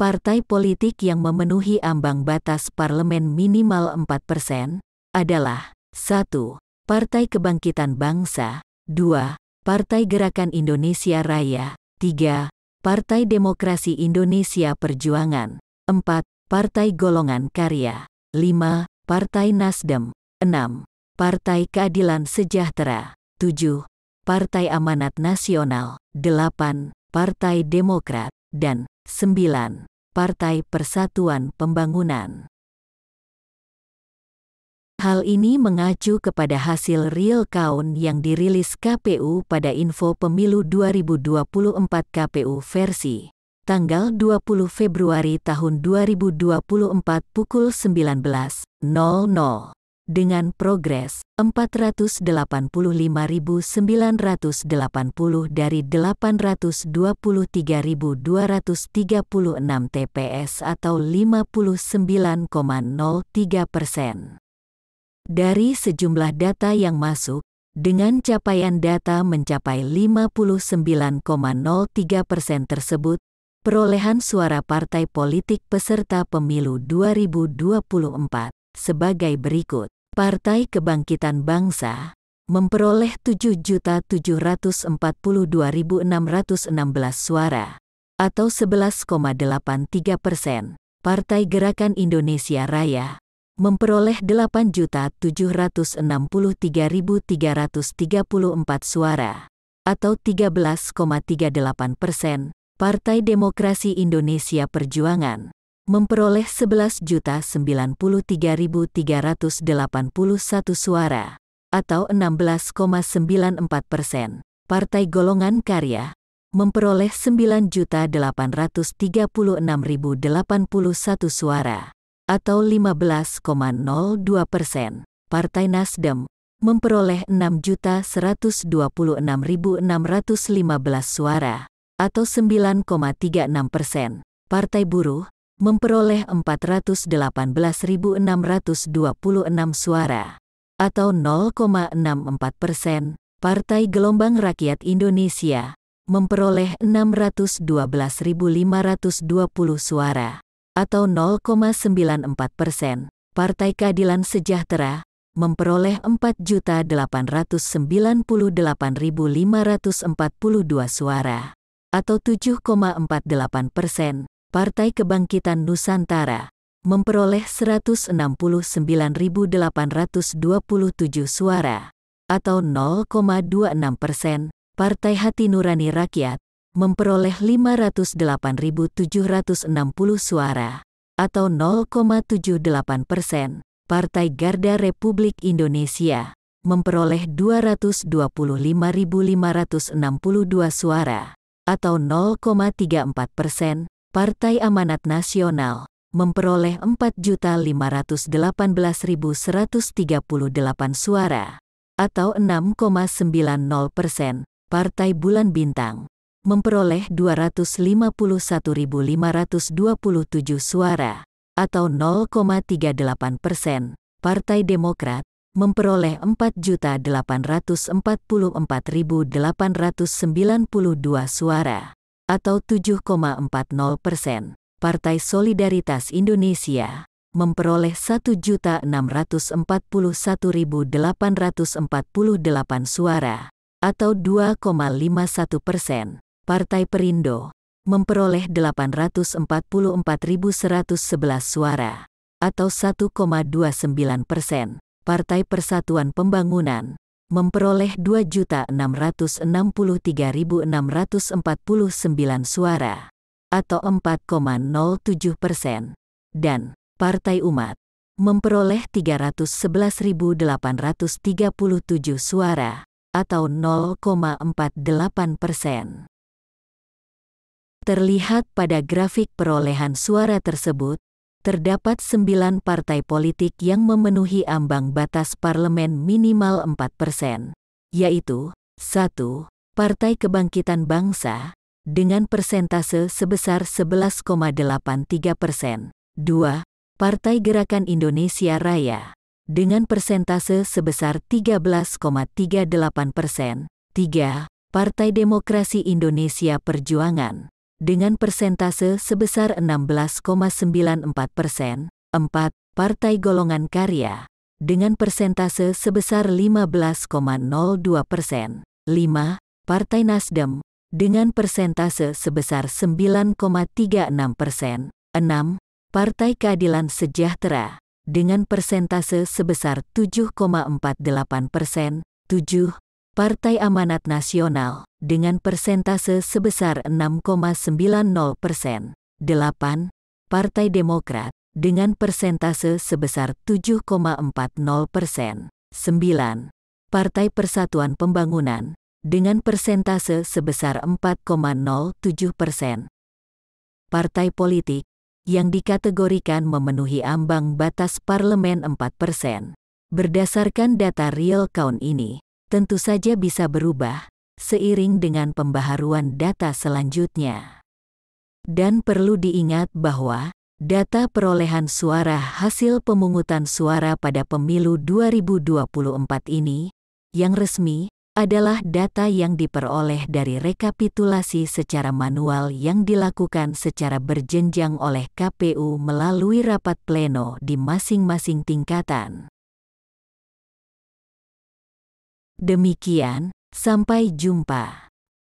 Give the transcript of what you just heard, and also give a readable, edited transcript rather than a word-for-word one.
Partai politik yang memenuhi ambang batas parlemen minimal 4% adalah 1. Partai Kebangkitan Bangsa, 2. Partai Gerakan Indonesia Raya, 3. Partai Demokrasi Indonesia Perjuangan, 4. Partai Golongan Karya, 5. Partai Nasdem, 6. Partai Keadilan Sejahtera, 7. Partai Amanat Nasional, 8. Partai Demokrat, dan 9. Partai Persatuan Pembangunan. Hal ini mengacu kepada hasil real count yang dirilis KPU pada Info Pemilu 2024 KPU versi tanggal 20 Februari tahun 2024 pukul 19.00 dengan progres 485.980 dari 823.236 TPS atau 59,03%. Dari sejumlah data yang masuk, dengan capaian data mencapai 59,03% tersebut, perolehan suara partai politik peserta pemilu 2024 sebagai berikut. Partai Kebangkitan Bangsa memperoleh 7.742.616 suara, atau 11,83%. Partai Gerakan Indonesia Raya memperoleh 8.763.334 suara, atau 13,38%. Partai Demokrasi Indonesia Perjuangan memperoleh 11.093.381 suara, atau 16,94%. Partai Golongan Karya memperoleh 9.836.081 suara, atau 15,02%. Partai Nasdem memperoleh 6.126.615 suara, atau 9,36%. Partai Buruh memperoleh 418.626 suara, atau 0,64%. Partai Gelombang Rakyat Indonesia memperoleh 612.520 suara, atau 0,94%. Partai Keadilan Sejahtera memperoleh 4.898.542 suara, atau 7,48%. Partai Kebangkitan Nusantara memperoleh 169.827 suara, atau 0,26%. Partai Hati Nurani Rakyat memperoleh 508.760 suara, atau 0,78%. Partai Garda Republik Indonesia memperoleh 225.562 suara, atau 0,34%. Partai Amanat Nasional memperoleh 4.518.138 suara, atau 6,90%. Partai Bulan Bintang memperoleh 251.527 suara, atau 0,38%. Partai Demokrat memperoleh 4.844.892 suara, atau 7,40%. Partai Solidaritas Indonesia memperoleh 1.641.848 suara, atau 2,51%. Partai Perindo memperoleh 844.111 suara, atau 1,29%. Partai Persatuan Pembangunan memperoleh 2.663.649 suara, atau 4,07%. Dan Partai Umat memperoleh 311.837 suara, atau 0,48%. Terlihat pada grafik perolehan suara tersebut, terdapat 9 partai politik yang memenuhi ambang batas parlemen minimal 4%, yaitu 1. Partai Kebangkitan Bangsa, dengan persentase sebesar 11,83%, 2. Partai Gerakan Indonesia Raya, dengan persentase sebesar 13,38%, 3. Partai Demokrasi Indonesia Perjuangan, dengan persentase sebesar 16,94%, 4. Partai Golongan Karya, dengan persentase sebesar 15,02%, 5. Partai Nasdem, dengan persentase sebesar 9,36%, 6. Partai Keadilan Sejahtera, dengan persentase sebesar 7,48%, 7. Partai Amanat Nasional, dengan persentase sebesar 6,90%, 8. Partai Demokrat, dengan persentase sebesar 7,40%, 9. Partai Persatuan Pembangunan, dengan persentase sebesar 4,07%. Partai politik yang dikategorikan memenuhi ambang batas parlemen 4%. Berdasarkan data real count ini, tentu saja bisa berubah seiring dengan pembaharuan data selanjutnya. Dan perlu diingat bahwa data perolehan suara hasil pemungutan suara pada pemilu 2024 ini, yang resmi, adalah data yang diperoleh dari rekapitulasi secara manual yang dilakukan secara berjenjang oleh KPU melalui rapat pleno di masing-masing tingkatan. Demikian, sampai jumpa.